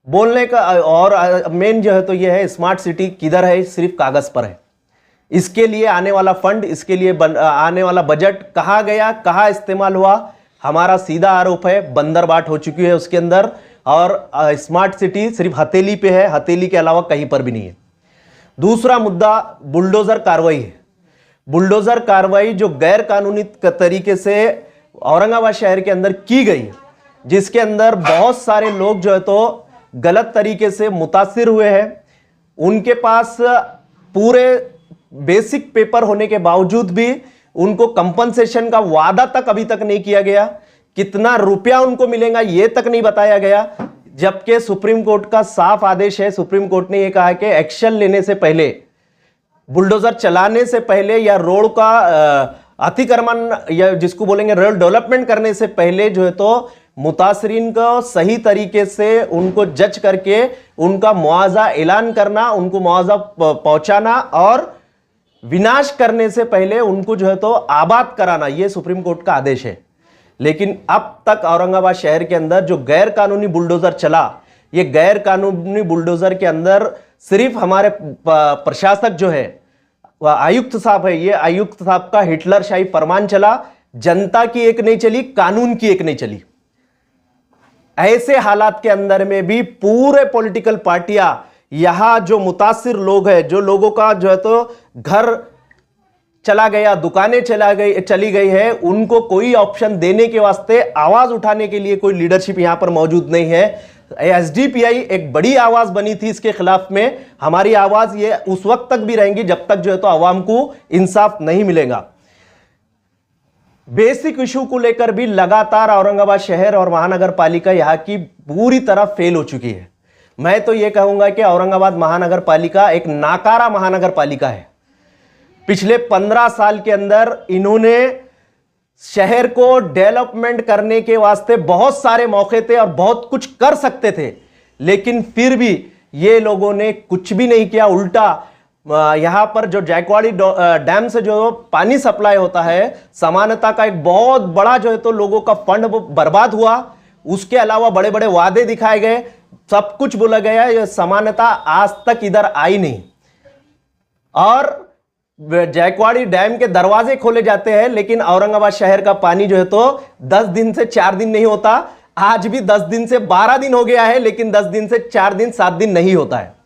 बोलने का। और मेन जो है तो ये है, स्मार्ट सिटी किधर है, सिर्फ कागज पर है। इसके लिए आने वाला फंड, इसके लिए आने वाला बजट कहाँ गया, कहाँ इस्तेमाल हुआ, हमारा सीधा आरोप है बंदरबाट हो चुकी है उसके अंदर। और स्मार्ट सिटी सिर्फ हथेली पे है, हथेली के अलावा कहीं पर भी नहीं है। दूसरा मुद्दा बुलडोजर कार्रवाई है। बुलडोजर कार्रवाई जो गैर कानूनी तरीके से औरंगाबाद शहर के अंदर की गई, जिसके अंदर बहुत सारे लोग जो है तो गलत तरीके से मुतासिर हुए हैं। उनके पास पूरे बेसिक पेपर होने के बावजूद भी उनको कंपनसेशन का वादा तक अभी तक नहीं किया गया। कितना रुपया उनको मिलेगा यह तक नहीं बताया गया, जबकि सुप्रीम कोर्ट का साफ आदेश है। सुप्रीम कोर्ट ने यह कहा कि एक्शन लेने से पहले, बुलडोजर चलाने से पहले या रोड का अतिक्रमण या जिसको बोलेंगे रोड डेवलपमेंट करने से पहले जो है तो मुतासरीन को सही तरीके से उनको जज करके उनका मुआवजा ऐलान करना, उनको मुआवजा पहुंचाना और विनाश करने से पहले उनको जो है तो आबाद कराना, यह सुप्रीम कोर्ट का आदेश है। लेकिन अब तक औरंगाबाद शहर के अंदर जो गैर कानूनी बुलडोजर चला, ये गैर कानूनी बुलडोजर के अंदर सिर्फ हमारे प्रशासक जो है, आयुक्त साहब है, ये आयुक्त साहब का हिटलर शाही फरमान चला। जनता की एक नहीं चली, कानून की एक नहीं चली। ऐसे हालात के अंदर में भी पूरे पॉलिटिकल पार्टियां, यहां जो मुतासिर लोग हैं, जो लोगों का जो है तो घर चला गया, दुकानें चली गई है, उनको कोई ऑप्शन देने के वास्ते, आवाज उठाने के लिए कोई लीडरशिप यहां पर मौजूद नहीं है। एसडीपीआई एक बड़ी आवाज बनी थी इसके खिलाफ में। हमारी आवाज ये उस वक्त तक भी रहेंगी जब तक जो है तो आवाम को इंसाफ नहीं मिलेगा। बेसिक इशू को लेकर भी लगातार औरंगाबाद शहर और महानगर पालिका यहां की पूरी तरह फेल हो चुकी है। मैं तो यह कहूंगा कि औरंगाबाद महानगर पालिका एक नाकारा महानगर पालिका है। पिछले 15 साल के अंदर इन्होंने शहर को डेवलपमेंट करने के वास्ते बहुत सारे मौके थे और बहुत कुछ कर सकते थे, लेकिन फिर भी ये लोगों ने कुछ भी नहीं किया। उल्टा यहां पर जो जायकवाड़ी डैम से जो पानी सप्लाई होता है, समानता का एक बहुत बड़ा जो है तो लोगों का फंड बर्बाद हुआ। उसके अलावा बड़े बड़े वादे दिखाए गए, सब कुछ बोला गया, ये समानता आज तक इधर आई नहीं। और जायकवाड़ी डैम के दरवाजे खोले जाते हैं, लेकिन औरंगाबाद शहर का पानी जो है तो 10 दिन से 4 दिन नहीं होता। आज भी 10 दिन से 12 दिन हो गया है, लेकिन 10 दिन से 4 दिन 7 दिन नहीं होता है।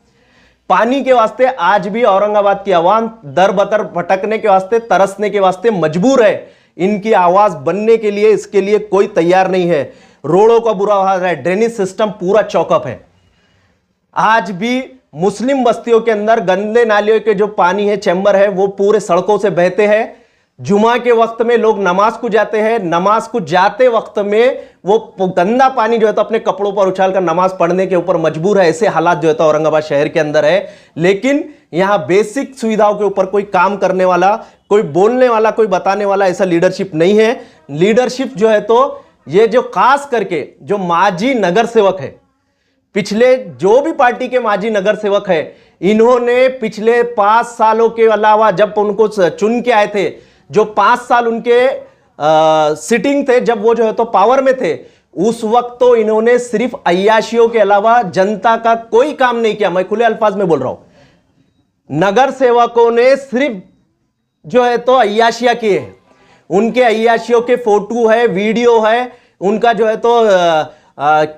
पानी के वास्ते आज भी औरंगाबाद की आवाम दर बदर भटकने के वास्ते, तरसने के वास्ते मजबूर है। इनकी आवाज बनने के लिए, इसके लिए कोई तैयार नहीं है। रोडों का बुरा हाल है, ड्रेनेज सिस्टम पूरा चौकअप है। आज भी मुस्लिम बस्तियों के अंदर गंदे नालियों के जो पानी है, चैम्बर है, वो पूरे सड़कों से बहते हैं। जुमा के वक्त में लोग नमाज को जाते हैं, नमाज को जाते वक्त में वो गंदा पानी जो है तो अपने कपड़ों पर उछाल कर नमाज पढ़ने के ऊपर मजबूर है। ऐसे हालात जो है तो औरंगाबाद शहर के अंदर है। लेकिन यहां बेसिक सुविधाओं के ऊपर कोई काम करने वाला, कोई बोलने वाला, कोई बताने वाला ऐसा लीडरशिप नहीं है। लीडरशिप जो है तो ये जो खास करके जो माजी नगर सेवक है, पिछले जो भी पार्टी के माजी नगर सेवक है, इन्होंने पिछले 5 सालों के अलावा जब उनको चुन के आए थे, जो 5 साल उनके सिटिंग थे, जब वो जो है तो पावर में थे, उस वक्त तो इन्होंने सिर्फ अय्याशियों के अलावा जनता का कोई काम नहीं किया। मैं खुले अल्फाज में बोल रहा हूं, नगर सेवकों ने सिर्फ जो है तो अय्याशियां की है। उनके अय्याशियों के फोटो है, वीडियो है, उनका जो है तो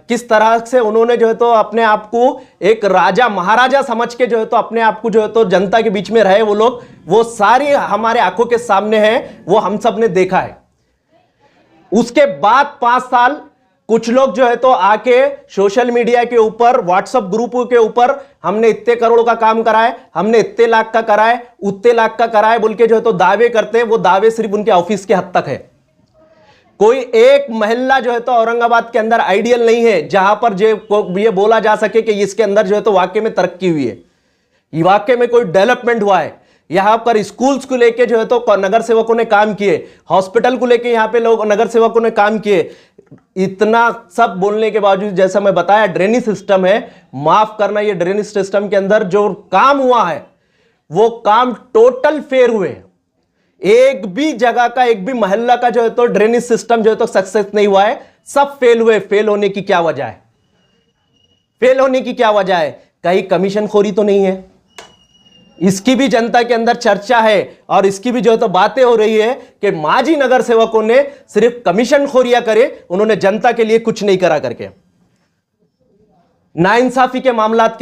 किस तरह से उन्होंने जो है तो अपने आप को एक राजा महाराजा समझ के जो है तो अपने आप को जो है तो जनता के बीच में रहे वो लोग, वो सारी हमारे आंखों के सामने है, वो हम सब ने देखा है। उसके बाद 5 साल कुछ लोग जो है तो आके सोशल मीडिया के ऊपर, व्हाट्सएप ग्रुप के ऊपर, हमने इतने करोड़ का काम कराए, हमने इतने लाख का कराए, उतने लाख का कराए बोल के जो है तो दावे करते हैं। वो दावे सिर्फ उनके ऑफिस के हद तक है। कोई एक मोहल्ला जो है तो औरंगाबाद के अंदर आइडियल नहीं है जहां पर ये बोला जा सके कि इसके अंदर जो है तो वाकई में तरक्की हुई है, वाकई में कोई डेवलपमेंट हुआ है। यहां पर स्कूल्स को लेके जो है तो नगर सेवकों ने काम किए, हॉस्पिटल को लेके यहां पे लोग नगर सेवकों ने काम किए। इतना सब बोलने के बावजूद, जैसा मैं बताया, ड्रेनेज सिस्टम है, माफ करना, ये ड्रेनेज सिस्टम के अंदर जो काम हुआ है वो काम टोटल फेल हुए। एक भी जगह का, एक भी मोहल्ला का जो है तो ड्रेनेज सिस्टम जो है तो सक्सेस नहीं हुआ है, सब फेल हुए। फेल होने की क्या वजह है? फेल होने की क्या वजह है? कहीं कमीशन खोरी तो नहीं है? इसकी भी जनता के अंदर चर्चा है और इसकी भी जो है तो बातें हो रही है कि माजी नगर सेवकों ने सिर्फ कमीशन खोरिया करे, उन्होंने जनता के लिए कुछ नहीं करा करके। नाइंसाफी के मामलात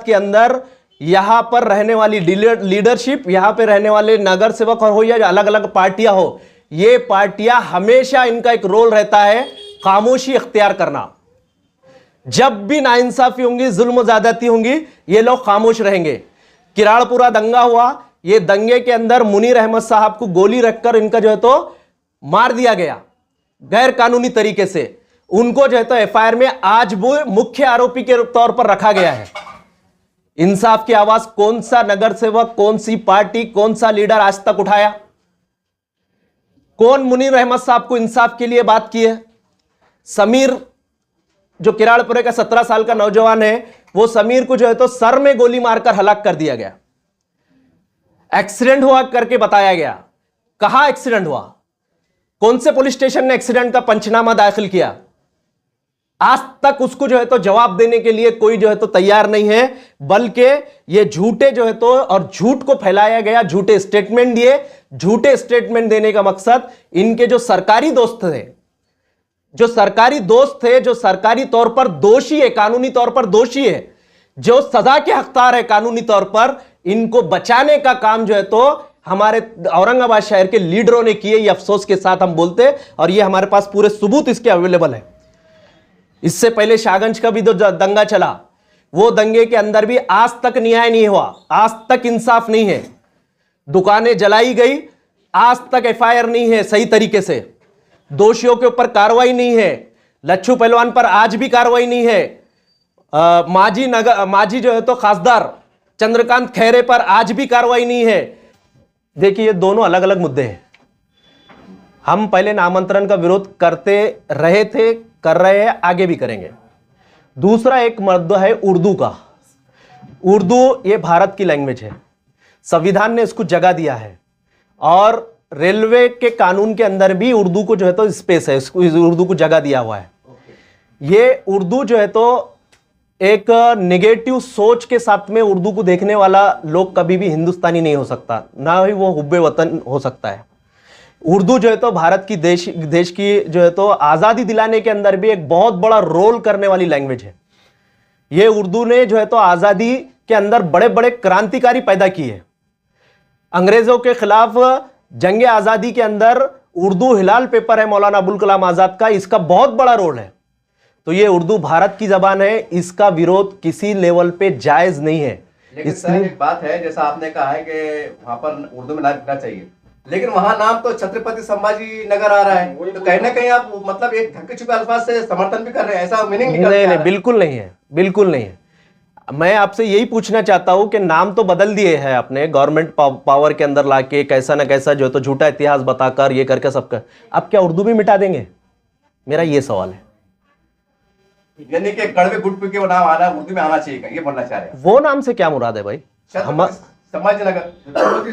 के अंदर यहां पर रहने वाली लीडरशिप, यहां पर रहने वाले नगर सेवक हो या अलग अलग पार्टियां हो, ये पार्टियां हमेशा इनका एक रोल रहता है खामोशी इख्तियार करना। जब भी नाइंसाफी होंगी, जुल्म ज्यादती होंगी, ये लोग खामोश रहेंगे। किराड़पुरा दंगा हुआ, ये दंगे के अंदर मुनीर अहमद साहब को गोली रखकर इनका जो है तो मार दिया गया गैर कानूनी तरीके से। उनको जो है तो एफआईआर में आज वो मुख्य आरोपी के तौर पर रखा गया है। इंसाफ की आवाज कौन सा नगर सेवक, कौन सी पार्टी, कौन सा लीडर आज तक उठाया? कौन मुनीर अहमद साहब को इंसाफ के लिए बात की है? समीर जो किराड़पुरे का 17 साल का नौजवान है, वो समीर को जो है तो सर में गोली मारकर हलाक कर दिया गया। एक्सीडेंट हुआ करके बताया गया। कहां एक्सीडेंट हुआ? कौन से पुलिस स्टेशन ने एक्सीडेंट का पंचनामा दाखिल किया? आज तक उसको जो है तो जवाब देने के लिए कोई जो है तो तैयार नहीं है, बल्कि ये झूठे जो है तो और झूठ को फैलाया गया, झूठे स्टेटमेंट दिए। झूठे स्टेटमेंट देने का मकसद इनके जो सरकारी दोस्त थे, जो सरकारी तौर पर दोषी है, कानूनी तौर पर दोषी है, जो सजा के हकदार है कानूनी तौर पर, इनको बचाने का काम जो है तो हमारे औरंगाबाद शहर के लीडरों ने किए। ये अफसोस के साथ हम बोलते हैं और ये हमारे पास पूरे सबूत इसके अवेलेबल है। इससे पहले शाहगंज का भी जो दंगा चला, वो दंगे के अंदर भी आज तक न्याय नहीं हुआ, आज तक इंसाफ नहीं है। दुकानें जलाई गई, आज तक एफआईआर नहीं है सही तरीके से। दोषियों के ऊपर कार्रवाई नहीं है। लच्छू पहलवान पर आज भी कार्रवाई नहीं है। माजी जो है तो खासदार चंद्रकांत खैरे पर आज भी कार्रवाई नहीं है। देखिए, ये दोनों अलग अलग मुद्दे हैं। हम पहले नामांतरण का विरोध करते रहे थे, कर रहे हैं, आगे भी करेंगे। दूसरा एक मुद्दा है उर्दू का। उर्दू ये भारत की लैंग्वेज है, संविधान ने इसको जगह दिया है और रेलवे के कानून के अंदर भी उर्दू को जो है तो स्पेस है, इसको उर्दू को जगह दिया हुआ है। ये उर्दू जो है तो एक नेगेटिव सोच के साथ में उर्दू को देखने वाला लोग कभी भी हिंदुस्तानी नहीं हो सकता, ना ही वो हुब्बे वतन हो सकता है। उर्दू जो है तो भारत की देश की जो है तो आज़ादी दिलाने के अंदर भी एक बहुत बड़ा रोल करने वाली लैंग्वेज है। ये उर्दू ने जो है तो आज़ादी के अंदर बड़े बड़े क्रांतिकारी पैदा किए। अंग्रेजों के खिलाफ जंग आज़ादी के अंदर उर्दू हिलाल पेपर है मौलाना अबुल कलाम आज़ाद का, इसका बहुत बड़ा रोल है। तो ये उर्दू भारत की जबान है, इसका विरोध किसी लेवल पे जायज नहीं है। लेकिन सर एक बात है, जैसा आपने कहा है कि वहां पर उर्दू में नाम लिखना चाहिए, लेकिन वहां नाम तो छत्रपति संभाजी नगर आ रहा है, तो कहीं ना कहीं आप मतलब एक थके चुके अल्फाज से समर्थन भी कर रहे हैं, ऐसा मीनिंग नहीं, बिल्कुल नहीं है, बिल्कुल नहीं है। मैं आपसे यही पूछना चाहता हूं कि नाम तो बदल दिए हैं अपने गवर्नमेंट पावर के अंदर लाके, कैसा ना कैसा जो तो झूठा इतिहास बताकर ये करके सबका, अब क्या उर्दू भी मिटा देंगे? मेरा ये सवाल है। यानी कि कड़वे गुट के वो नाम आना उर्दू में आना चाहिए, ये बोलना चाह रहे हैं। वो नाम से क्या मुराद है भाई? संभाजी नगर,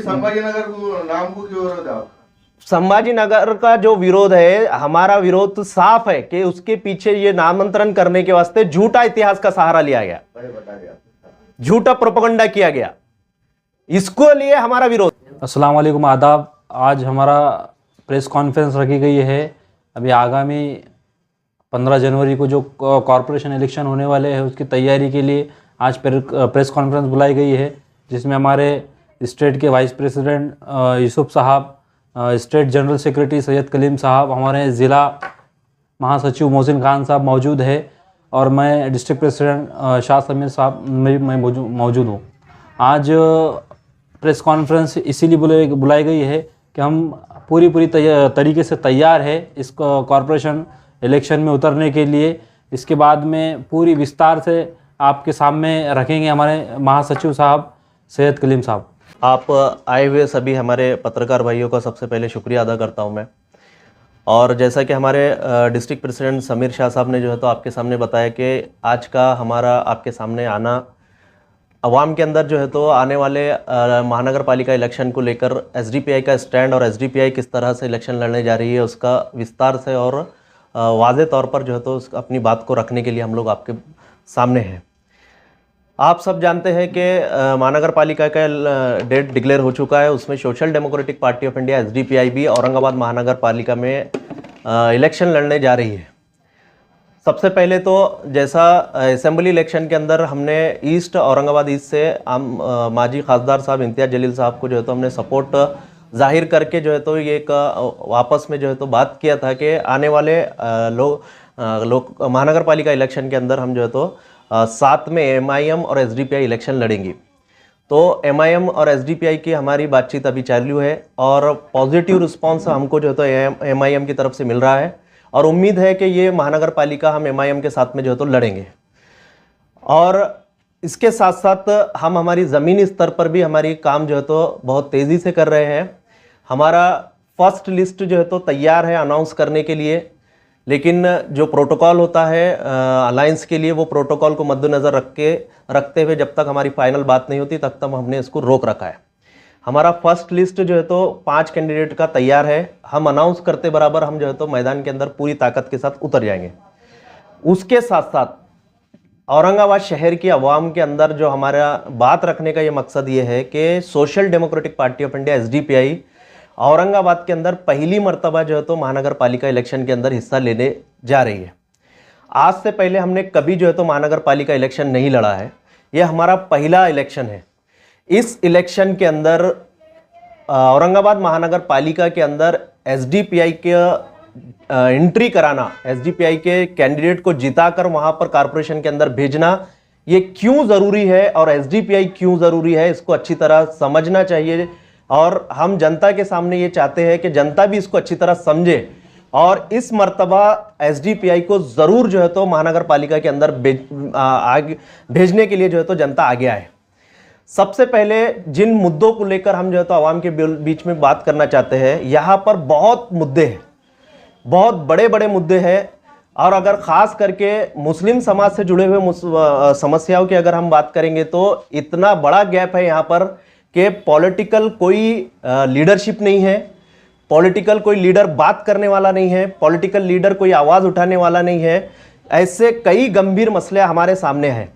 संभाजी नगर नाम को क्यों विरोध है? संभाजी नगर का जो विरोध है, हमारा विरोध साफ है कि उसके पीछे ये नामांतरण करने के वास्ते झूठा इतिहास का सहारा लिया गया, झूठा प्रोपेगेंडा किया गया, इसको लिए हमारा विरोध। अस्सलाम वालेकुम, आदाब। आज हमारा प्रेस कॉन्फ्रेंस रखी गई है। अभी आगामी 15 जनवरी को जो कॉरपोरेशन इलेक्शन होने वाले हैं उसकी तैयारी के लिए आज प्रेस कॉन्फ्रेंस बुलाई गई है, जिसमें हमारे स्टेट के vice president Yusuf sahab, state general secretary Syed Kaleem sahab, हमारे ज़िला महासचिव मोहसिन खान साहब मौजूद है और मैं डिस्ट्रिक्ट प्रेसिडेंट शाह समीर साहब मैं मौजूद हूँ। आज प्रेस कॉन्फ्रेंस इसीलिए बुलाई गई है कि हम पूरी तरीके से तैयार है इस कॉरपोरेशन इलेक्शन में उतरने के लिए। इसके बाद में पूरी विस्तार से आपके सामने रखेंगे हमारे महासचिव साहब सैयद कलीम साहब। आप आए हुए सभी हमारे पत्रकार भाइयों का सबसे पहले शुक्रिया अदा करता हूं मैं। और जैसा कि हमारे डिस्ट्रिक्ट प्रेसिडेंट समीर शाह साहब ने जो है तो आपके सामने बताया कि आज का हमारा आपके सामने आना अवाम के अंदर जो है तो आने वाले महानगर पालिका इलेक्शन को लेकर एसडीपीआई का स्टैंड और एसडीपीआई किस तरह से इलेक्शन लड़ने जा रही है उसका विस्तार से और वाज़े तौर पर जो है तो अपनी बात को रखने के लिए हम लोग आपके सामने हैं। आप सब जानते हैं कि महानगर पालिका का डेट डिक्लेयर हो चुका है। उसमें social democratic party of India SDPI भी औरंगाबाद महानगर पालिका में इलेक्शन लड़ने जा रही है। सबसे पहले तो जैसा असेंबली इलेक्शन के अंदर हमने ईस्ट औरंगाबाद ईस्ट से माजी खासदार साहब इम्तियाज़ जलील साहब को जो है तो हमने सपोर्ट जाहिर करके जो है तो ये एक वापस में जो है तो बात किया था कि आने वाले लोग महानगर पालिका इलेक्शन के अंदर हम जो है तो साथ में MIM और SDPI इलेक्शन लड़ेंगी। तो MIM और SDPI की हमारी बातचीत अभी चालू है और पॉजिटिव रिस्पांस हमको जो है तो MIM की तरफ से मिल रहा है और उम्मीद है कि ये महानगर पालिका हम MIM के साथ में जो है तो लड़ेंगे। और इसके साथ साथ हम हमारी ज़मीनी स्तर पर भी हमारी काम जो है तो बहुत तेज़ी से कर रहे हैं। हमारा फर्स्ट लिस्ट जो है तो तैयार है अनाउंस करने के लिए, लेकिन जो प्रोटोकॉल होता है अलायंस के लिए वो प्रोटोकॉल को मद्देनज़र रखते हुए जब तक हमारी फाइनल बात नहीं होती तब तक हमने इसको रोक रखा है। हमारा फर्स्ट लिस्ट जो है तो 5 कैंडिडेट का तैयार है। हम अनाउंस करते बराबर हम जो है तो मैदान के अंदर पूरी ताकत के साथ उतर जाएंगे। उसके साथ साथ औरंगाबाद शहर की आवाम के अंदर जो हमारा बात रखने का ये मकसद ये है कि social democratic party of India SDPI Aurangabad के अंदर पहली मर्तबा जो है तो महानगर पालिका इलेक्शन के अंदर हिस्सा लेने जा रही है। आज से पहले हमने कभी जो है तो महानगर पालिका इलेक्शन नहीं लड़ा है, ये हमारा पहला इलेक्शन है। इस इलेक्शन के अंदर औरंगाबाद महानगर पालिका के अंदर SDPI के एंट्री कराना, SDPI के कैंडिडेट को जिताकर वहां पर कॉरपोरेशन के अंदर भेजना, ये क्यों ज़रूरी है और SDPI क्यों ज़रूरी है इसको अच्छी तरह समझना चाहिए। और हम जनता के सामने ये चाहते हैं कि जनता भी इसको अच्छी तरह समझे और इस मर्तबा SDPI को ज़रूर जो है तो महानगर पालिका के अंदर भेजने के लिए जो है तो जनता आगे आए। सबसे पहले जिन मुद्दों को लेकर हम जो है तो आवाम के बीच में बात करना चाहते हैं, यहाँ पर बहुत मुद्दे हैं, बहुत बड़े बड़े मुद्दे हैं। और अगर ख़ास करके मुस्लिम समाज से जुड़े हुए समस्याओं की अगर हम बात करेंगे तो इतना बड़ा गैप है यहाँ पर कि पॉलिटिकल कोई लीडरशिप नहीं है, पॉलिटिकल कोई लीडर बात करने वाला नहीं है, पॉलिटिकल लीडर कोई आवाज़ उठाने वाला नहीं है। ऐसे कई गंभीर मसले हमारे सामने हैं।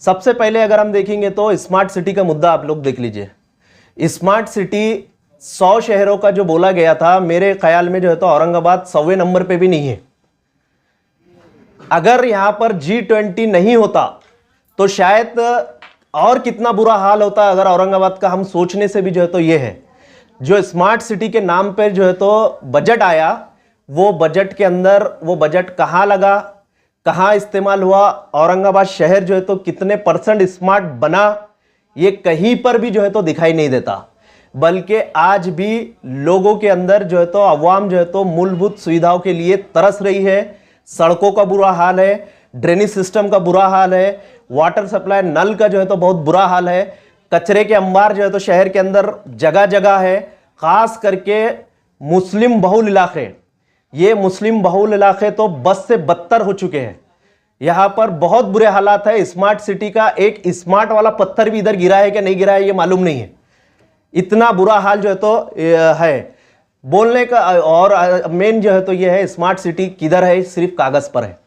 सबसे पहले अगर हम देखेंगे तो स्मार्ट सिटी का मुद्दा आप लोग देख लीजिए। स्मार्ट सिटी 100 शहरों का जो बोला गया था, मेरे ख्याल में जो है तो औरंगाबाद 100वें नंबर पे भी नहीं है। अगर यहां पर G20 नहीं होता तो शायद और कितना बुरा हाल होता। अगर औरंगाबाद का हम सोचने से भी जो है तो ये है, जो स्मार्ट सिटी के नाम पर जो है तो बजट आया, वो बजट के अंदर वो बजट कहाँ लगा, कहाँ इस्तेमाल हुआ, औरंगाबाद शहर जो है तो कितने % स्मार्ट बना, ये कहीं पर भी जो है तो दिखाई नहीं देता। बल्कि आज भी लोगों के अंदर जो है तो अवाम जो है तो मूलभूत सुविधाओं के लिए तरस रही है। सड़कों का बुरा हाल है, ड्रेनेज सिस्टम का बुरा हाल है, वाटर सप्लाई नल का जो है तो बहुत बुरा हाल है, कचरे के अंबार जो है तो शहर के अंदर जगह जगह है। खास करके मुस्लिम बहुल इलाके, ये मुस्लिम बहुल इलाके तो बस से बदतर हो चुके हैं। यहाँ पर बहुत बुरे हालात है। स्मार्ट सिटी का एक स्मार्ट वाला पत्थर भी इधर गिरा है कि नहीं गिरा है ये मालूम नहीं है, इतना बुरा हाल जो है तो है बोलने का। और मेन जो है तो ये है, स्मार्ट सिटी किधर है, सिर्फ कागज पर है।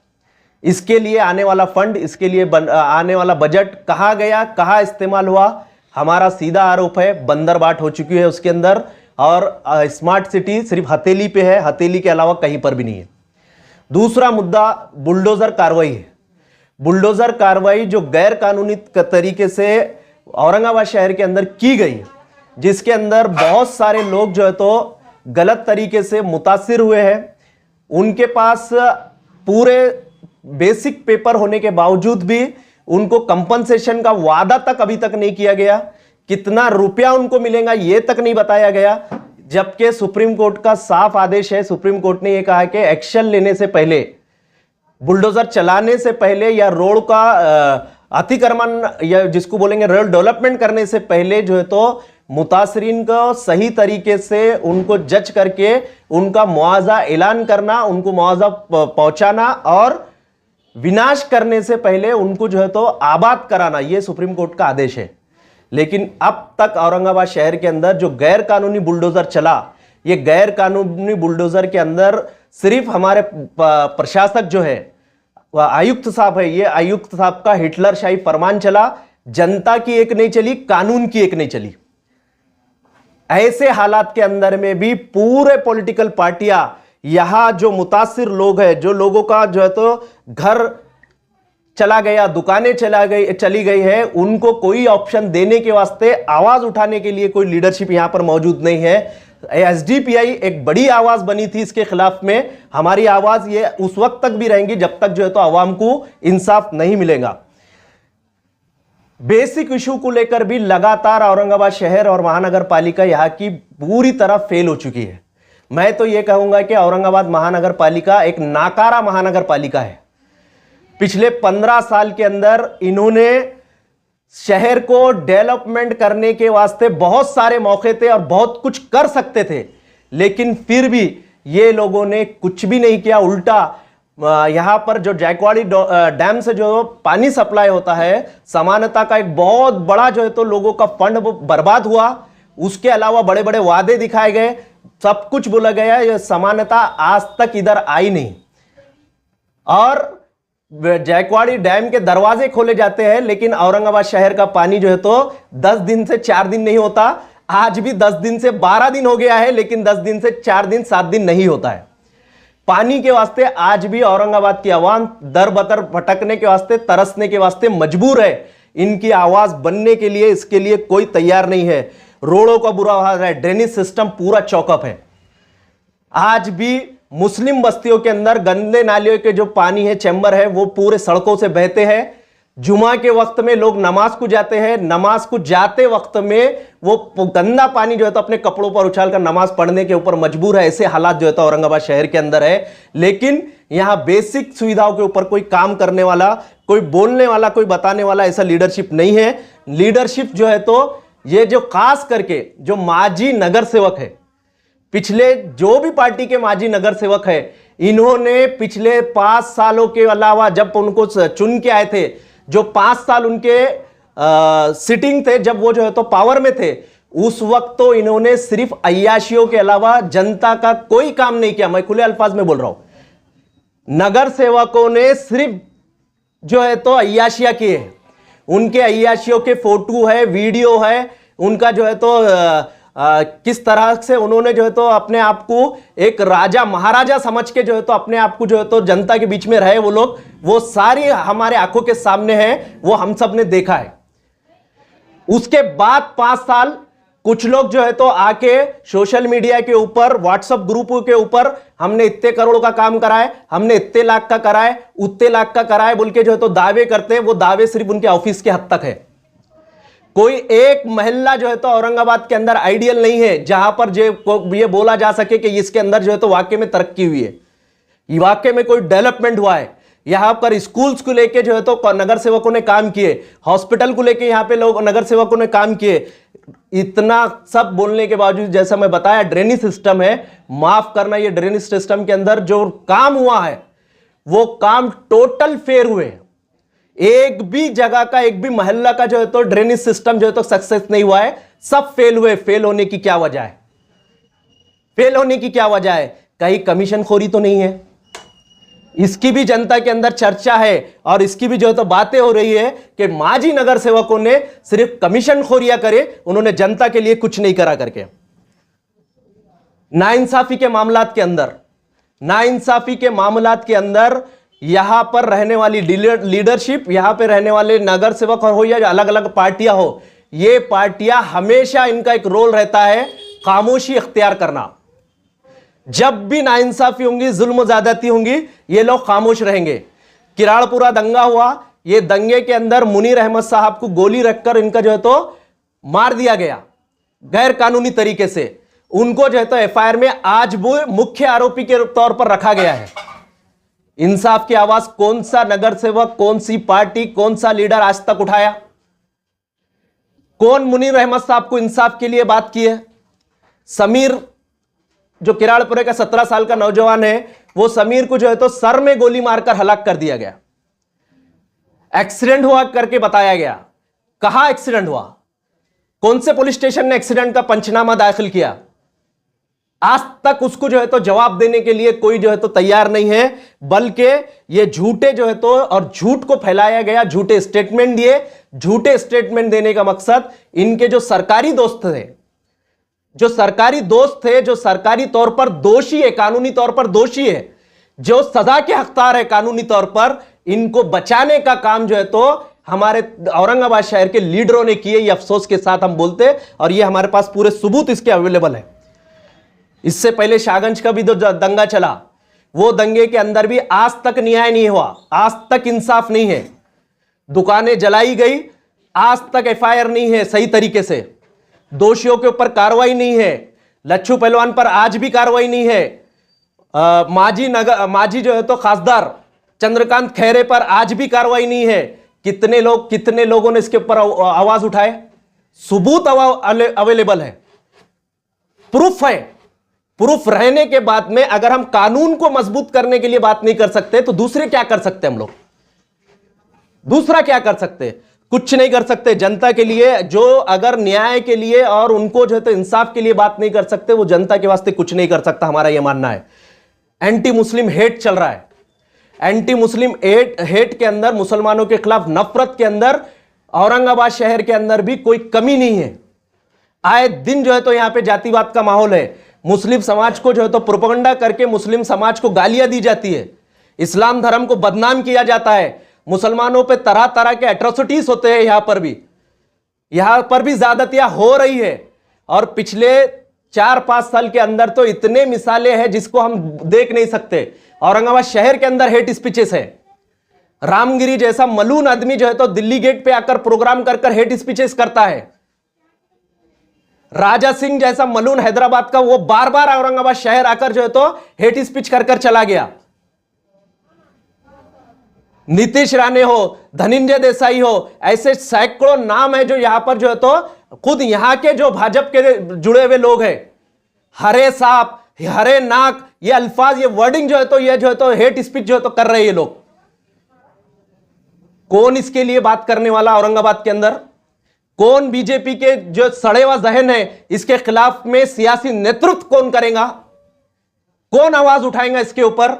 इसके लिए आने वाला फंड, इसके लिए आने वाला बजट कहाँ गया, कहाँ इस्तेमाल हुआ, हमारा सीधा आरोप है बंदरबाट हो चुकी है उसके अंदर। और स्मार्ट सिटी सिर्फ हथेली पे है, हथेली के अलावा कहीं पर भी नहीं है। दूसरा मुद्दा बुलडोजर कार्रवाई है। बुलडोजर कार्रवाई जो गैर कानूनी तरीके से औरंगाबाद शहर के अंदर की गई, जिसके अंदर बहुत सारे लोग जो है तो गलत तरीके से मुतासिर हुए हैं। उनके पास पूरे बेसिक पेपर होने के बावजूद भी उनको कंपनसेशन का वादा तक अभी तक नहीं किया गया। कितना रुपया उनको मिलेगा ये तक नहीं बताया गया, जबकि सुप्रीम कोर्ट का साफ आदेश है। सुप्रीम कोर्ट ने यह कहा कि एक्शन लेने से पहले, बुलडोजर चलाने से पहले या रोड का अतिक्रमण या जिसको बोलेंगे रोड डेवलपमेंट करने से पहले जो है तो मुतासरीन को सही तरीके से उनको जज करके उनका मुआवजा ऐलान करना, उनको मुआवजा पहुंचाना और विनाश करने से पहले उनको जो है तो आबाद कराना, यह सुप्रीम कोर्ट का आदेश है। लेकिन अब तक औरंगाबाद शहर के अंदर जो गैर कानूनी बुलडोजर चला, ये गैर कानूनी बुलडोजर के अंदर सिर्फ हमारे प्रशासक जो है, वह आयुक्त साहब है, ये आयुक्त साहब का हिटलरशाही फरमान चला, जनता की एक नहीं चली, कानून की एक नहीं चली। ऐसे हालात के अंदर में भी पूरे पॉलिटिकल पार्टियां, यहां जो मुतासिर लोग हैं, जो लोगों का जो है तो घर चला गया, दुकानें चली गई है, उनको कोई ऑप्शन देने के वास्ते, आवाज उठाने के लिए कोई लीडरशिप यहां पर मौजूद नहीं है। एसडीपीआई एक बड़ी आवाज बनी थी इसके खिलाफ में। हमारी आवाज ये उस वक्त तक भी रहेंगी जब तक जो है तो आवाम को इंसाफ नहीं मिलेगा। बेसिक इशू को लेकर भी लगातार औरंगाबाद शहर और महानगर पालिका यहां की पूरी तरह फेल हो चुकी है। मैं तो यह कहूंगा कि औरंगाबाद महानगर पालिका एक नाकारा महानगर पालिका है। पिछले 15 साल के अंदर इन्होंने शहर को डेवलपमेंट करने के वास्ते बहुत सारे मौके थे और बहुत कुछ कर सकते थे, लेकिन फिर भी ये लोगों ने कुछ भी नहीं किया। उल्टा यहां पर जो जायकवाड़ी डैम से जो पानी सप्लाई होता है, समानता का एक बहुत बड़ा जो है तो लोगों का फंड बर्बाद हुआ। उसके अलावा बड़े बड़े वादे दिखाए गए, सब कुछ बोला गया, ये समानता आज तक इधर आई नहीं। और जायकवाड़ी डैम के दरवाजे खोले जाते हैं, लेकिन औरंगाबाद शहर का पानी जो है तो 10 दिन से 4 दिन नहीं होता। आज भी 10 दिन से 12 दिन हो गया है, लेकिन 10 दिन से 4 दिन 7 दिन नहीं होता है। पानी के वास्ते आज भी औरंगाबाद की आवाम दर बदर भटकने के वास्ते, तरसने के वास्ते मजबूर है। इनकी आवाज बनने के लिए, इसके लिए कोई तैयार नहीं है। रोडों का बुरा हाल है, ड्रेनेज सिस्टम पूरा चौकअप है। आज भी मुस्लिम बस्तियों के अंदर गंदे नालियों के जो पानी है, चैम्बर है, वो पूरे सड़कों से बहते हैं। जुमा के वक्त में लोग नमाज को जाते हैं, नमाज को जाते वक्त में वो गंदा पानी जो है तो अपने कपड़ों पर उछालकर नमाज पढ़ने के ऊपर मजबूर है। ऐसे हालात जो है तो औरंगाबाद शहर के अंदर है। लेकिन यहां बेसिक सुविधाओं के ऊपर कोई काम करने वाला, कोई बोलने वाला, कोई बताने वाला ऐसा लीडरशिप नहीं है। लीडरशिप जो है तो ये जो खास करके जो माजी नगर सेवक है, पिछले जो भी पार्टी के माजी नगर सेवक है, इन्होंने पिछले 5 सालों के अलावा जब उनको चुन के आए थे, जो 5 साल उनके सिटिंग थे, जब वो जो है तो पावर में थे, उस वक्त तो इन्होंने सिर्फ अय्याशियों के अलावा जनता का कोई काम नहीं किया। मैं खुले अल्फाज में बोल रहा हूं, नगर सेवकों ने सिर्फ जो है तो अय्याशियां की है। उनके अय्याशियों के फोटो है, वीडियो है, उनका जो है तो किस तरह से उन्होंने जो है तो अपने आप को एक राजा महाराजा समझ के जो है तो अपने आप को जो है तो जनता के बीच में रहे वो लोग, वो सारी हमारे आंखों के सामने है, वो हम सब ने देखा है। उसके बाद 5 साल कुछ लोग जो है तो आके सोशल मीडिया के ऊपर, व्हाट्सएप ग्रुपों के ऊपर, हमने इतने करोड़ का काम कराए, हमने इतने लाख का कराए, उतने लाख का कराए बोल के जो है तो दावे करते हैं। वो दावे सिर्फ उनके ऑफिस के हद तक है। कोई एक मोहल्ला जो है तो औरंगाबाद के अंदर आइडियल नहीं है जहां पर ये बोला जा सके कि इसके अंदर जो है तो वाकई में तरक्की हुई है, वाकई में कोई डेवलपमेंट हुआ है। यहां पर स्कूल्स को लेके जो है तो नगर सेवकों ने काम किए, हॉस्पिटल को लेके यहां पे लोग नगर सेवकों ने काम किए। इतना सब बोलने के बावजूद, जैसा मैं बताया, ड्रेनेज सिस्टम है, माफ करना, ये ड्रेनेज सिस्टम के अंदर जो काम हुआ है वो काम टोटल फेल हुए। एक भी जगह का, एक भी मोहल्ला का जो है तो ड्रेनेज सिस्टम जो है तो सक्सेस नहीं हुआ है, सब फेल हुए। फेल होने की क्या वजह है? फेल होने की क्या वजह है? कहीं कमीशन खोरी तो नहीं है? इसकी भी जनता के अंदर चर्चा है और इसकी भी जो है तो बातें हो रही है कि माजी नगर सेवकों ने सिर्फ कमीशन खोरिया करे, उन्होंने जनता के लिए कुछ नहीं करा करके। नाइंसाफी के मामलात के अंदर, नाइंसाफी के मामलात के अंदर यहां पर रहने वाली लीडरशिप, यहां पे रहने वाले नगर सेवक हो या अलग अलग पार्टियां हो, ये पार्टियां हमेशा इनका एक रोल रहता है खामोशी इख्तियार करना। जब भी नाइंसाफी होंगी, जुल्म ज्यादती होंगी, ये लोग खामोश रहेंगे। किराड़पुरा दंगा हुआ, ये दंगे के अंदर मुनीर अहमद साहब को गोली रखकर इनका जो है तो मार दिया गया गैर कानूनी तरीके से। उनको जो है तो एफआईआर में आज वो मुख्य आरोपी के तौर पर रखा गया है। इंसाफ की आवाज कौन सा नगर सेवक, कौन सी पार्टी, कौन सा लीडर आज तक उठाया? कौन मुनीर अहमद साहब को इंसाफ के लिए बात की है? समीर जो किराड़पुरे का 17 साल का नौजवान है, वो समीर को जो है तो सर में गोली मारकर हलाक कर दिया गया। एक्सीडेंट हुआ करके बताया गया। कहां एक्सीडेंट हुआ? कौन से पुलिस स्टेशन ने एक्सीडेंट का पंचनामा दाखिल किया? आज तक उसको जो है तो जवाब देने के लिए कोई जो है तो तैयार नहीं है, बल्कि ये झूठे जो है तो और झूठ को फैलाया गया, झूठे स्टेटमेंट दिए। झूठे स्टेटमेंट देने का मकसद इनके जो सरकारी दोस्त थे, जो सरकारी तौर पर दोषी है, कानूनी तौर पर दोषी है, जो सजा के हकदार है कानूनी तौर पर, इनको बचाने का काम जो है तो हमारे औरंगाबाद शहर के लीडरों ने किए। ये अफसोस के साथ हम बोलते हैं, और ये हमारे पास पूरे सबूत इसके अवेलेबल है। इससे पहले शाहगंज का भी जो दंगा चला, वो दंगे के अंदर भी आज तक न्याय नहीं हुआ, आज तक इंसाफ नहीं है। दुकानें जलाई गई, आज तक एफआईआर नहीं है सही तरीके से, दोषियों के ऊपर कार्रवाई नहीं है। लच्छू पहलवान पर आज भी कार्रवाई नहीं है। माजी जो है तो खासदार चंद्रकांत खैरे पर आज भी कार्रवाई नहीं है। कितने लोगों ने इसके ऊपर आवाज उठाए? सबूत अवेलेबल है, प्रूफ है। प्रूफ रहने के बाद में अगर हम कानून को मजबूत करने के लिए बात नहीं कर सकते तो दूसरे क्या कर सकते? हम लोग दूसरा क्या कर सकते? कुछ नहीं कर सकते। जनता के लिए जो अगर न्याय के लिए और उनको जो है तो इंसाफ के लिए बात नहीं कर सकते, वो जनता के वास्ते कुछ नहीं कर सकता, हमारा यह मानना है। एंटी मुस्लिम हेट चल रहा है। एंटी मुस्लिम हेट के अंदर, मुसलमानों के खिलाफ नफरत के अंदर औरंगाबाद शहर के अंदर भी कोई कमी नहीं है। आए दिन जो है तो यहां पे जातिवाद का माहौल है। मुस्लिम समाज को जो है तो प्रोपेगेंडा करके मुस्लिम समाज को गालियां दी जाती है, इस्लाम धर्म को बदनाम किया जाता है, मुसलमानों पे तरह तरह के एट्रोसिटीज होते हैं। यहां पर भी ज्यादतियां हो रही है। और पिछले 4-5 साल के अंदर तो इतने मिसालें हैं जिसको हम देख नहीं सकते। औरंगाबाद शहर के अंदर हेट स्पीचेस है। रामगिरी जैसा मलून आदमी जो है तो दिल्ली गेट पे आकर प्रोग्राम कर हेट स्पीचेस करता है। राजा सिंह जैसा मलून हैदराबाद का, वो बार बार औरंगाबाद शहर आकर जो है तो हेट स्पीच कर चला गया। नीतीश राणे हो, धनंजय देसाई हो, ऐसे सैकड़ों नाम है जो यहां पर जो है तो खुद यहां के जो भाजपा के जुड़े हुए लोग हैं। हरे सांप, हरे नाक, ये अल्फाज, ये वर्डिंग जो है तो हेट स्पीच जो है तो कर रहे हैं ये लोग। कौन इसके लिए बात करने वाला औरंगाबाद के अंदर? कौन बीजेपी के जो सड़े हुआ जहन है इसके खिलाफ में सियासी नेतृत्व कौन करेगा? कौन आवाज उठाएगा इसके ऊपर?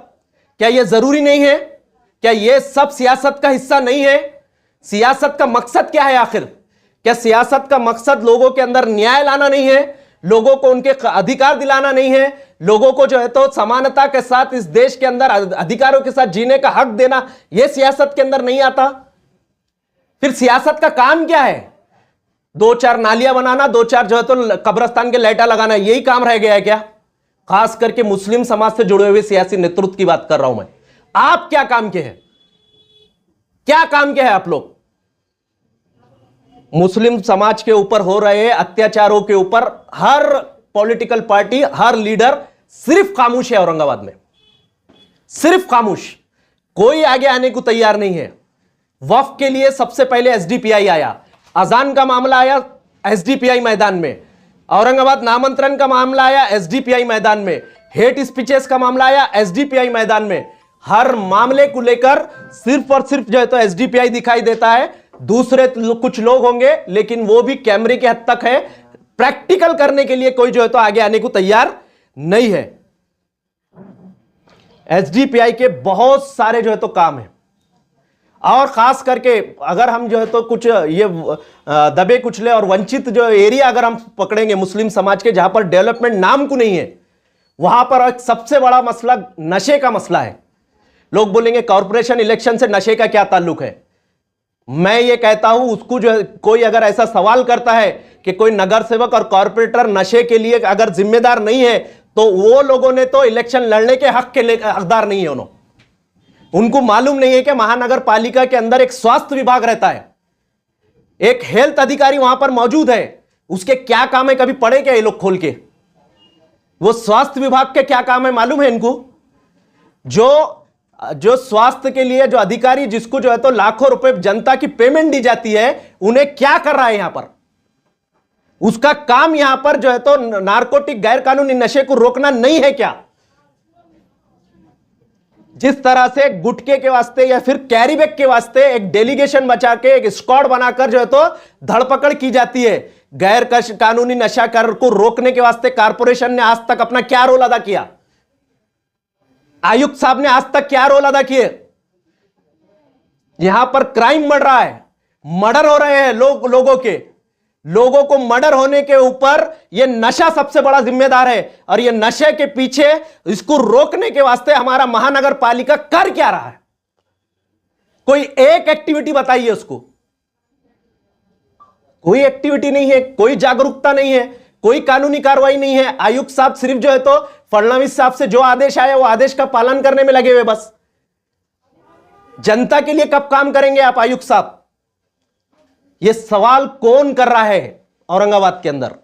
क्या यह जरूरी नहीं है? क्या यह सब सियासत का हिस्सा नहीं है? सियासत का मकसद क्या है आखिर? क्या सियासत का मकसद लोगों के अंदर न्याय लाना नहीं है? लोगों को उनके अधिकार दिलाना नहीं है? लोगों को जो है तो समानता के साथ इस देश के अंदर अधिकारों के साथ जीने का हक देना, यह सियासत के अंदर नहीं आता? फिर सियासत का काम क्या है? 2-4 नालियां बनाना, 2-4 जो है तो कब्रिस्तान के लाइटा लगाना, यही काम रह गया है क्या? खास करके मुस्लिम समाज से जुड़े हुए सियासी नेतृत्व की बात कर रहा हूं मैं। आप क्या काम के हैं? क्या काम के हैं आप लोग? मुस्लिम समाज के ऊपर हो रहे अत्याचारों के ऊपर हर पॉलिटिकल पार्टी, हर लीडर सिर्फ खामोश है। औरंगाबाद में सिर्फ खामोश, कोई आगे आने को तैयार नहीं है। वक्फ के लिए सबसे पहले एसडीपीआई आया, अजान का मामला आया एसडीपीआई मैदान में, औरंगाबाद नामांतरण का मामला आया एसडीपीआई मैदान में, हेट स्पीचेस का मामला आया एसडीपीआई मैदान में। हर मामले को लेकर सिर्फ और सिर्फ जो है तो एसडीपीआई दिखाई देता है। दूसरे कुछ लोग होंगे, लेकिन वो भी कैमरे के हद तक है। प्रैक्टिकल करने के लिए कोई जो है तो आगे आने को तैयार नहीं है। एसडीपीआई के बहुत सारे जो है तो काम है, और खास करके अगर हम जो है तो कुछ ये दबे कुचले और वंचित जो एरिया अगर हम पकड़ेंगे मुस्लिम समाज के, जहां पर डेवलपमेंट नाम को नहीं है, वहां पर एक सबसे बड़ा मसला नशे का मसला है। लोग बोलेंगे कॉर्पोरेशन इलेक्शन से नशे का क्या ताल्लुक है? मैं ये कहता हूं, उसको जो है कोई अगर ऐसा सवाल करता है कि कोई नगर सेवक और कॉर्पोरेटर नशे के लिए अगर जिम्मेदार नहीं है, तो वो लोगों ने तो इलेक्शन लड़ने के हक के हकदार नहीं है। उनको मालूम नहीं है कि महानगर पालिका के अंदर एक स्वास्थ्य विभाग रहता है, एक हेल्थ अधिकारी वहां पर मौजूद है। उसके क्या काम है? कभी पढ़े क्या ये लोग खोल के? वो स्वास्थ्य विभाग के क्या काम है मालूम है इनको? जो स्वास्थ्य के लिए जो अधिकारी, जिसको जो है तो लाखों रुपए जनता की पेमेंट दी जाती है, उन्हें क्या कर रहा है यहां पर? उसका काम यहां पर जो है तो नारकोटिक गैर कानूनी नशे को रोकना नहीं है क्या? जिस तरह से गुटके के वास्ते या फिर कैरी बैग के वास्ते एक डेलीगेशन बचा के एक स्क्वाड बनाकर जो है तो धरपकड़ की जाती है, गैर कानूनी नशा कर को रोकने के वास्ते कारपोरेशन ने आज तक अपना क्या रोल अदा किया? आयुक्त साहब ने आज तक क्या रोल अदा किए? यहां पर क्राइम बढ़ रहा है, मर्डर हो रहे हैं लोगों को मर्डर होने के ऊपर यह नशा सबसे बड़ा जिम्मेदार है। और यह नशे के पीछे इसको रोकने के वास्ते हमारा महानगर पालिका कर क्या रहा है? कोई एक एक्टिविटी बताइए उसको। कोई एक्टिविटी नहीं है, कोई जागरूकता नहीं है, कोई कानूनी कार्रवाई नहीं है। आयुक्त साहब सिर्फ जो है तो फडणवीस साहब से जो आदेश आया वो आदेश का पालन करने में लगे हुए बस। जनता के लिए कब काम करेंगे आप आयुक्त साहब? यह सवाल कौन कर रहा है औरंगाबाद के अंदर?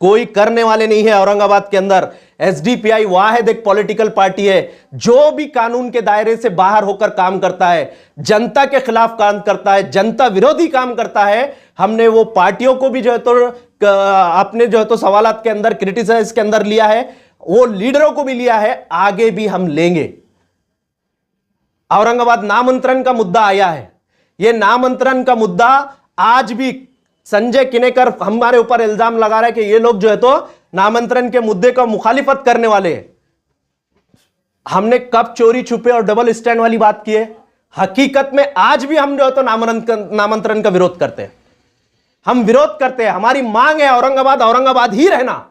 कोई करने वाले नहीं है औरंगाबाद के अंदर। एसडीपीआई वाहिद एक पॉलिटिकल पार्टी है जो भी कानून के दायरे से बाहर होकर काम करता है, जनता के खिलाफ काम करता है, जनता विरोधी काम करता है। हमने वो पार्टियों को भी जो है तो अपने जो है तो सवालात के अंदर, क्रिटिसाइज के अंदर लिया है, वो लीडरों को भी लिया है, आगे भी हम लेंगे। औरंगाबाद नामांतरण का मुद्दा आया है। यह नामांतरण का मुद्दा आज भी संजय किनेकर हमारे ऊपर इल्जाम लगा रहा है कि ये लोग जो है तो नामांतरण के मुद्दे का मुखालिफत करने वाले हैं। हमने कब चोरी छुपे और डबल स्टैंड वाली बात की है? हकीकत में आज भी हम जो है तो नामांतरण का विरोध करते हैं। हम विरोध करते हैं, हमारी मांग है औरंगाबाद ही रहना।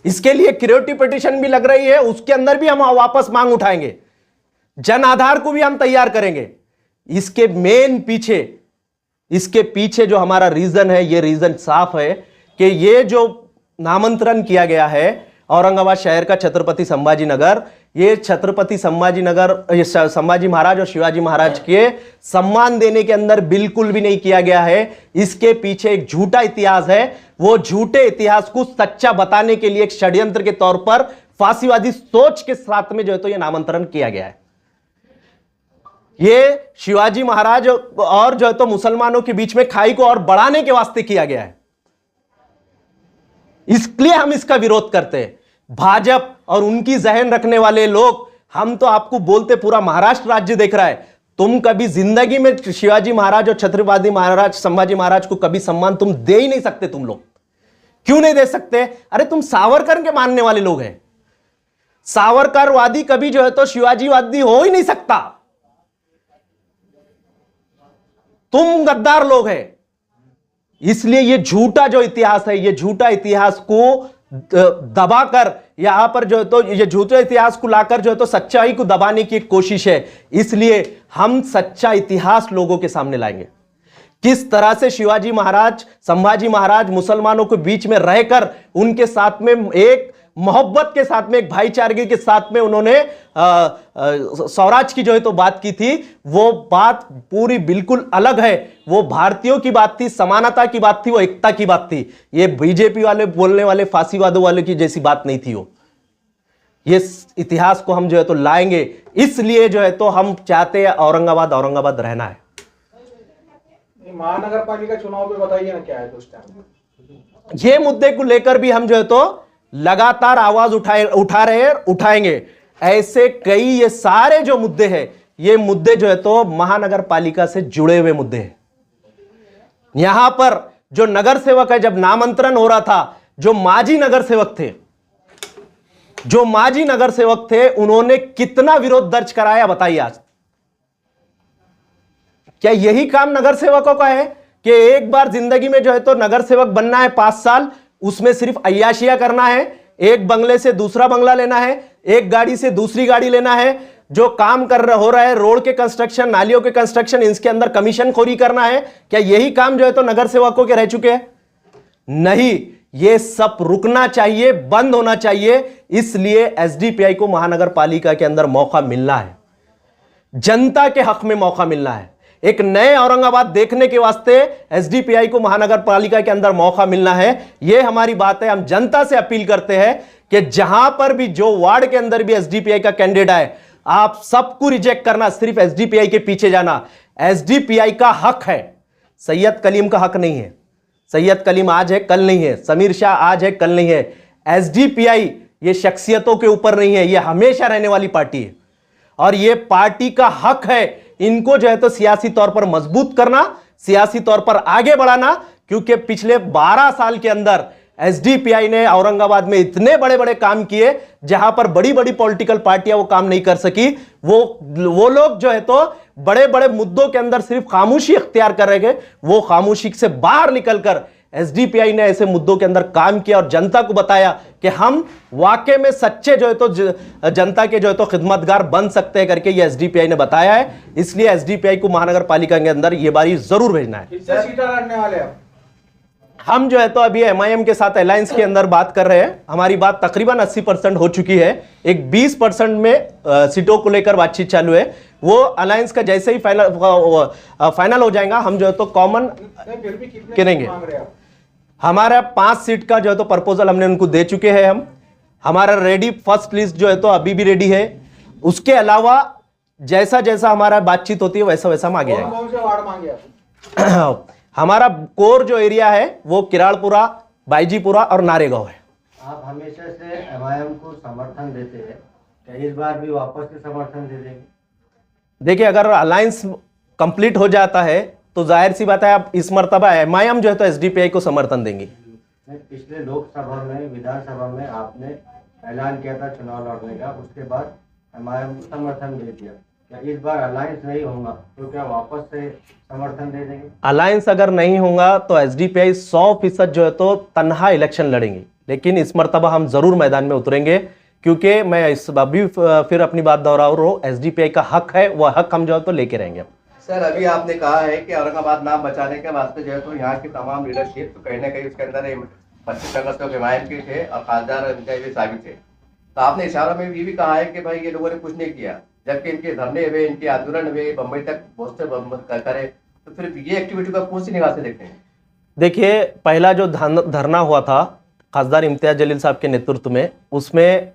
इसके लिए क्रिएटिव पिटीशन भी लग रही है, उसके अंदर भी हम वापस मांग उठाएंगे। जन आधार को भी हम तैयार करेंगे। इसके पीछे जो हमारा रीजन है, ये रीजन साफ है कि ये जो नामांतरण किया गया है औरंगाबाद शहर का छत्रपति संभाजी नगर, ये छत्रपति संभाजी नगर, संभाजी महाराज और शिवाजी महाराज के सम्मान देने के अंदर बिल्कुल भी नहीं किया गया है। इसके पीछे एक झूठा इतिहास है। वो झूठे इतिहास को सच्चा बताने के लिए एक षड्यंत्र के तौर पर फांसीवादी सोच के साथ में जो है तो ये नामांतरण किया गया है। ये शिवाजी महाराज और जो है तो मुसलमानों के बीच में खाई को और बढ़ाने के वास्ते किया गया है। इसलिए हम इसका विरोध करते हैं। भाजपा और उनकी जहन रखने वाले लोग, हम तो आपको बोलते पूरा महाराष्ट्र राज्य देख रहा है, तुम कभी जिंदगी में शिवाजी महाराज और छत्रपति महाराज संभाजी महाराज को कभी सम्मान तुम दे ही नहीं सकते। तुम लोग क्यों नहीं दे सकते? अरे तुम सावरकर के मानने वाले लोग हैं। सावरकरवादी कभी जो है तो शिवाजीवादी हो ही नहीं सकता। तुम गद्दार लोग हैं। इसलिए ये झूठा जो इतिहास है, ये झूठा इतिहास को दबाकर यहां पर जो है तो ये झूठे इतिहास को लाकर जो है तो सच्चाई को दबाने की एक कोशिश है। इसलिए हम सच्चा इतिहास लोगों के सामने लाएंगे। किस तरह से शिवाजी महाराज, संभाजी महाराज मुसलमानों के बीच में रहकर उनके साथ में एक मोहब्बत के साथ में, एक भाईचारे के साथ में उन्होंने स्वराज की जो है तो बात की थी, वो बात पूरी बिल्कुल अलग है। वो भारतीयों की बात थी, समानता की बात थी, वो एकता की बात थी। ये बीजेपी वाले बोलने वाले फांसीवादों वाले की जैसी बात नहीं थी। वो ये इतिहास को हम जो है तो लाएंगे। इसलिए जो है तो हम चाहते हैं औरंगाबाद रहना है। महानगर पालिका चुनाव पे बताइए ना क्या है उस टाइम। ये मुद्दे को लेकर भी हम जो है तो लगातार आवाज उठा रहे हैं, उठाएंगे। ऐसे कई ये सारे जो मुद्दे हैं, ये मुद्दे जो है तो महानगर पालिका से जुड़े हुए मुद्दे हैं। यहां पर जो नगर सेवक है, जब नामांतरण हो रहा था, जो माजी नगर सेवक थे, उन्होंने कितना विरोध दर्ज कराया बताइए। आज क्या यही काम नगर सेवकों का है कि एक बार जिंदगी में जो है तो नगर सेवक बनना है 5 साल, उसमें सिर्फ अय्याशिया करना है, एक बंगले से दूसरा बंगला लेना है, एक गाड़ी से दूसरी गाड़ी लेना है, जो काम हो रहा है रोड के कंस्ट्रक्शन, नालियों के कंस्ट्रक्शन, इसके अंदर कमीशन खोरी करना है? क्या यही काम जो है तो नगर सेवकों के रह चुके हैं? नहीं, ये सब रुकना चाहिए, बंद होना चाहिए। इसलिए एसडीपीआई को महानगर पालिका के अंदर मौका मिलना है, जनता के हक में मौका मिलना है। एक नए औरंगाबाद देखने के वास्ते एसडीपीआई को महानगर पालिका के अंदर मौका मिलना है। यह हमारी बात है। हम जनता से अपील करते हैं कि जहां पर भी, जो वार्ड के अंदर भी एसडीपीआई का कैंडिडेट है, आप सबको रिजेक्ट करना, सिर्फ एसडीपीआई के पीछे जाना। एसडीपीआई का हक है, सैयद कलीम का हक नहीं है। सैयद कलीम आज है, कल नहीं है। समीर शाह आज है, कल नहीं है। एसडीपीआई ये शख्सियतों के ऊपर नहीं है, ये हमेशा रहने वाली पार्टी है और ये पार्टी का हक है इनको जो है तो सियासी तौर पर मजबूत करना, सियासी तौर पर आगे बढ़ाना, क्योंकि पिछले 12 साल के अंदर एसडीपीआई ने औरंगाबाद में इतने बड़े बड़े काम किए जहां पर बड़ी बड़ी पॉलिटिकल पार्टियां वो काम नहीं कर सकी। वो लोग जो है तो बड़े बड़े मुद्दों के अंदर सिर्फ खामोशी इख्तियार कर रहे थे, वो खामोशी से बाहर निकलकर एसडीपीआई ने ऐसे मुद्दों के अंदर काम किया और जनता को बताया कि हम वाकई में सच्चे जो है तो जनता के जो है तो खिदमतगार बन सकते हैं करके ये एसडीपीआई ने बताया है। इसलिए एसडीपीआई को महानगर पालिका के अंदर ये बारी जरूर भेजना है। कितने सीटें लड़ने वाले हैं? हम जो है तो अभी एमआईएम के साथ अलायंस के अंदर बात कर रहे हैं। हमारी बात तकरीबन 80% हो चुकी है। एक 20% में सीटों को लेकर बातचीत चालू है। वो अलायंस का जैसे ही फाइनल हो जाएगा हम जो है तो कॉमन नहीं, फिर भी कितने करेंगे। मांग रहे हैं आप? हमारा 5 सीट का जो है तो प्रपोजल हमने उनको दे चुके हैं। हम हमारा रेडी फर्स्ट लिस्ट जो है तो अभी भी रेडी है। उसके अलावा जैसा जैसा हमारा बातचीत होती है वैसा वैसा हम आगे कौन आएंगे। कौन से वार्ड मांगे आप? हमारा कोर जो एरिया है वो किराड़पुरा, बाईजीपुरा और नारेगांव है। आप हमेशा से एमआईएम को समर्थन देते हैं, क्या इस बार भी वापस से समर्थन दे देंगे? देखिए, अगर अलायंस कंप्लीट हो जाता है तो जाहिर सी बात है आप इस मर्तबा एमआईएम जो है तो एसडीपीआई को समर्थन देंगी। पिछले लोकसभा में, विधानसभा में आपने ऐलान किया था चुनाव लड़ने का, उसके बाद एमआईएम को समर्थन दे दिया। क्या इस बार अलायंस नहीं होगा तो क्या वापस से समर्थन दे देंगे? अलायंस अगर नहीं होगा तो एसडीपीआई 100% जो है तो तन्हा इलेक्शन लड़ेंगी, लेकिन इस मर्तबा हम जरूर मैदान में उतरेंगे क्योंकि मैं इस अभी फिर अपनी बात दोहराऊ रहा हूँ, एसडीपीआई का हक है, वह हक हम जो है तो लेके रहेंगे। सर अभी आपने कहा है कि औरंगाबाद नाम बचाने के वास्ते जो है तो यहाँ की तमाम लीडरशिप तो कहीं ना कहीं उसके अंदर 25 अगस्त को हिमायत के थे और खासदार इनका भी साबित थे। तो आपने इशारों में ये भी कहा है कि भाई ये लोगों ने कुछ नहीं किया, जबकि इनके धरने हुए, इनके आंदोलन हुए, बम्बई तक बहुत से करे, तो फिर ये एक्टिविटी को कौन सी निगाह से देखते हैं? देखिए, पहला जो धरना हुआ था खासदार इम्तियाज जलील साहब के नेतृत्व में, उसमें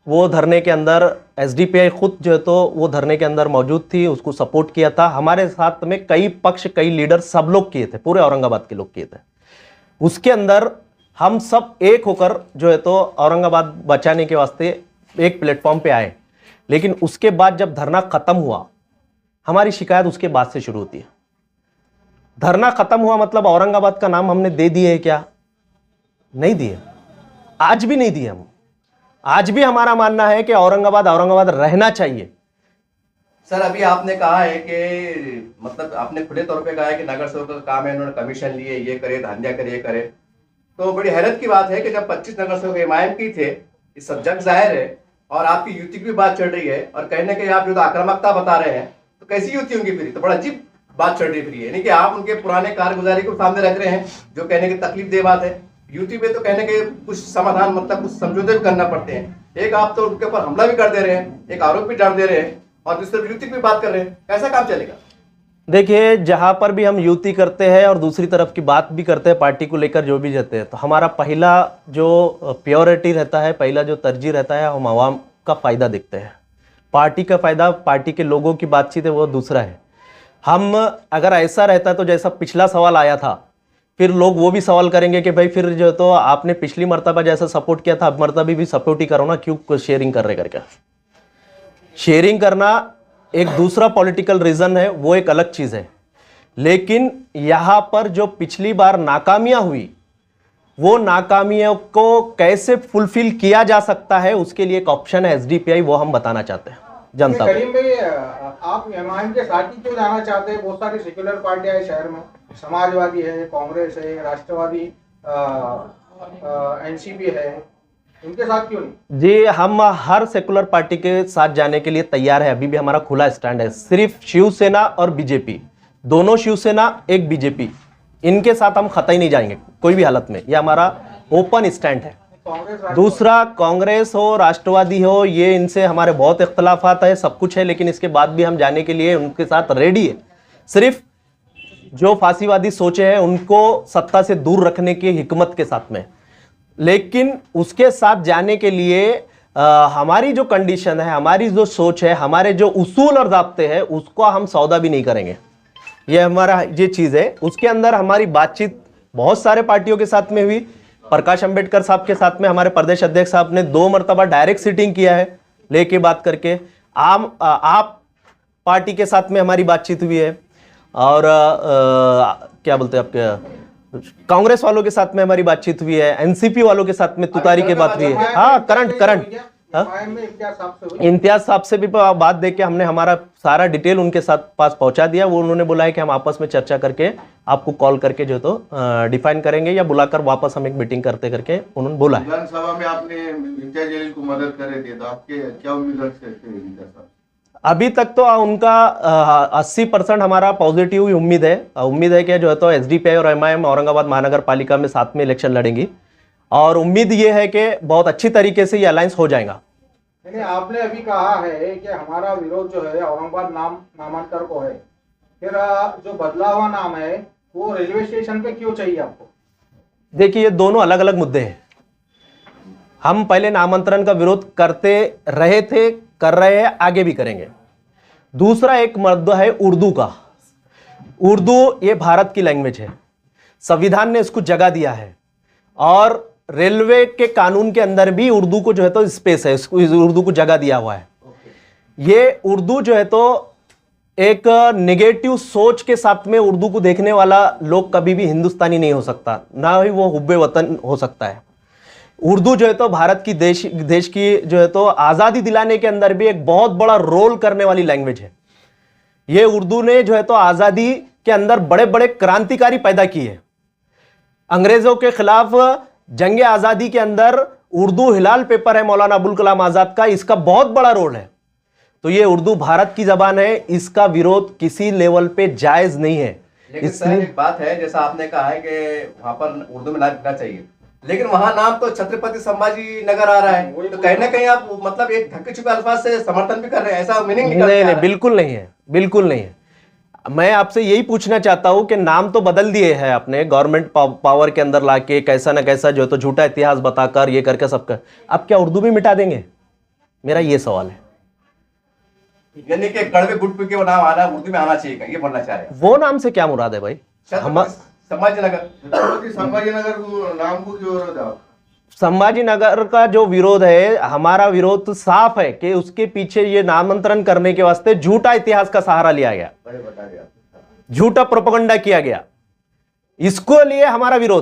वो धरने के अंदर एसडीपीआई खुद जो है तो वो धरने के अंदर मौजूद थी, उसको सपोर्ट किया था। हमारे साथ में कई पक्ष, कई लीडर सब लोग किए थे, पूरे औरंगाबाद के लोग किए थे। उसके अंदर हम सब एक होकर जो है तो औरंगाबाद बचाने के वास्ते एक प्लेटफॉर्म पे आए। लेकिन उसके बाद जब धरना खत्म हुआ, हमारी शिकायत उसके बाद से शुरू होती है। धरना खत्म हुआ मतलब औरंगाबाद का नाम हमने दे दिए है क्या? नहीं दिए, आज भी नहीं दिए। हम आज भी हमारा मानना है कि औरंगाबाद औरंगाबाद रहना चाहिए। सर अभी आपने कहा है कि मतलब आपने खुले तौर पे कहा है कि नगर सेवक का काम है, उन्होंने कमीशन लिए, ये करे, धांधिया करे, ये करे। तो बड़ी हैरत की बात है कि जब 25 नगर सेवक एमआईएम की थे, इस सब जग जाहिर है, और आपकी युति की भी बात चल रही है, और कहीं ना कहीं आप जो आक्रामकता बता रहे हैं, तो कैसी युति होंगी फिर? तो बड़ा अजीब बात चल रही है, यानी कि आप उनके पुराने कारगुजारी को सामने रख रहे हैं, जो कहने की तकलीफ दे बात है। यूटी पे तो कहने के कुछ समाधान मतलब कुछ समझौते भी करना पड़ते हैं। एक आप तो उनके ऊपर हमला भी कर दे रहे हैं, एक आरोप भी डाल दे रहे हैं, और दूसरे यूटी की भी बात कर रहे हैं, कैसा काम चलेगा? देखिए, जहां पर भी हम युति करते हैं और दूसरी तरफ की बात भी करते हैं, पार्टी को लेकर जो भी जाते हैं, तो हमारा पहला जो प्योरिटी रहता है, पहला जो तरजीह रहता है, हम आवाम का फ़ायदा देखते हैं। पार्टी का फ़ायदा, पार्टी के लोगों की बातचीत है, वो दूसरा है। हम अगर ऐसा रहता तो जैसा पिछला सवाल आया था, फिर लोग वो भी सवाल करेंगे कि भाई फिर जो तो आपने पिछली मर्तबा जैसा सपोर्ट किया था, अब मर्तबा भी सपोर्ट ही करो ना, क्यों शेयरिंग कर रहे करके। शेयरिंग करना एक दूसरा पॉलिटिकल रीजन है, वो एक अलग चीज़ है। लेकिन यहाँ पर जो पिछली बार नाकामियाँ हुई, वो नाकामियों को कैसे फुलफिल किया जा सकता है, उसके लिए एक ऑप्शन है एसडीपीआई, वो हम बताना चाहते हैं जनता को। करीम भाई, आप एमआईएम के साथ ही क्यों जाना चाहते हैं? बहुत सारी सेक्युलर पार्टियां है शहर में, समाजवादी है, कांग्रेस है, राष्ट्रवादी, एनसीपी है, उनके साथ क्यों नहीं? जी, हम हर सेकुलर पार्टी के साथ जाने के लिए तैयार है। अभी भी हमारा खुला स्टैंड है। सिर्फ शिवसेना और बीजेपी, दोनों शिवसेना एक बीजेपी, इनके साथ हम खतई नहीं जाएंगे कोई भी हालत में। ये हमारा ओपन स्टैंड है। दूसरा, कांग्रेस हो, राष्ट्रवादी हो, ये इनसे हमारे बहुत इख्तलाफात है, सब कुछ है, लेकिन इसके बाद भी हम जाने के लिए उनके साथ रेडी है। सिर्फ जो फांसीवादी सोचे हैं उनको सत्ता से दूर रखने की हिकमत के साथ में, लेकिन उसके साथ जाने के लिए हमारी जो कंडीशन है, हमारी जो सोच है, हमारे जो उसूल और ज़ाब्ते हैं, उसको हम सौदा भी नहीं करेंगे। ये हमारा ये चीज़ है। उसके अंदर हमारी बातचीत बहुत सारे पार्टियों के साथ में हुई। प्रकाश अंबेडकर साहब के साथ में हमारे प्रदेश अध्यक्ष साहब ने 2 मरतबा डायरेक्ट सिटिंग किया है, लेके बात करके। आप पार्टी के साथ में हमारी बातचीत हुई है, और क्या बोलते हैं आपके कांग्रेस वालों के साथ में हमारी बातचीत हुई है, एनसीपी वालों के साथ में तुतारी की बात हुई है। हाँ, करंट इम्तियाज साहब से भी बात दे के हमने हमारा सारा डिटेल उनके साथ पास पहुंचा दिया। वो उन्होंने बोला है कि हम आपस में चर्चा करके आपको कॉल करके जो तो डिफाइन करेंगे या बुलाकर वापस हम एक मीटिंग करते करके उन्होंने बोला है। विधानसभा में आपने इम्तियाज जलील को मदद कर रहे थे, तो आपके क्या उम्मीद रखते थे इम्तियाज साहब? अभी तक तो उनका 80% हमारा पॉजिटिव ही उम्मीद है कि जो है तो एसडीपीआई और एमआईएम औरंगाबाद महानगर पालिका में साथ में इलेक्शन लड़ेंगी और उम्मीद ये है कि बहुत अच्छी तरीके से ये अलायंस हो जाएगा। नहीं, आपने अभी कहा है कि हमारा विरोध जो है औरंगाबाद नामांतर को है, फिर जो बदला हुआ नाम है वो रेलवे स्टेशन पे क्यों चाहिए आपको? देखिए, ये दोनों अलग अलग मुद्दे हैं। हम पहले नामांतरण का विरोध करते रहे थे, कर रहे हैं, आगे भी करेंगे। दूसरा एक मुद्दा है उर्दू का। उर्दू ये भारत की लैंग्वेज है, संविधान ने इसको जगह दिया है और रेलवे के कानून के अंदर भी उर्दू को जो है तो स्पेस है, इसको उर्दू को जगह दिया हुआ है। ये उर्दू जो है तो एक नेगेटिव सोच के साथ में उर्दू को देखने वाला लोग कभी भी हिंदुस्तानी नहीं हो सकता, ना ही वो हुब्बे वतन हो सकता है। उर्दू जो है तो भारत की देश की जो है तो आज़ादी दिलाने के अंदर भी एक बहुत बड़ा रोल करने वाली लैंग्वेज है। ये उर्दू ने जो है तो आज़ादी के अंदर बड़े बड़े क्रांतिकारी पैदा किए। अंग्रेजों के खिलाफ जंगे आज़ादी के अंदर उर्दू हिलाल पेपर है मौलाना अबुल कलाम आज़ाद का, इसका बहुत बड़ा रोल है। तो ये उर्दू भारत की जबान है, इसका विरोध किसी लेवल पे जायज नहीं है। लेकिन सर एक बात है, जैसा आपने कहा है कि वहां पर उर्दू में लिखना चाहिए, लेकिन वहां नाम तो छत्रपति संभाजी नगर आ रहा है, तो कहीं ना कहीं आप मतलब एक ढके छुपे अल्फाज से समर्थन भी कर रहे हैं, ऐसा मीनिंग नहीं, बिल्कुल नहीं है, बिल्कुल नहीं है। मैं आपसे यही पूछना चाहता हूं कि नाम तो बदल दिए हैं आपने गवर्नमेंट पावर के अंदर लाके, कैसा ना कैसा जो तो झूठा इतिहास बताकर ये करके सबका, अब क्या उर्दू भी मिटा देंगे? मेरा ये सवाल है। यानी कि कड़वे गुट पे वो नाम आना उर्दू में आना चाहिए, ये बोलना चाह रहे हैं? वो नाम से क्या मुराद है भाई? संभाजी नगर, छत्रपति संभाजी नगर को नाम को क्यों विरोध है आपका? संभाजी नगर का जो विरोध है, हमारा विरोध तो साफ है कि उसके पीछे ये नामांतरण करने के वास्ते झूठा इतिहास का सहारा लिया गया, झूठा प्रोपेगेंडा किया गया, इसको लिए हमारा विरोध है।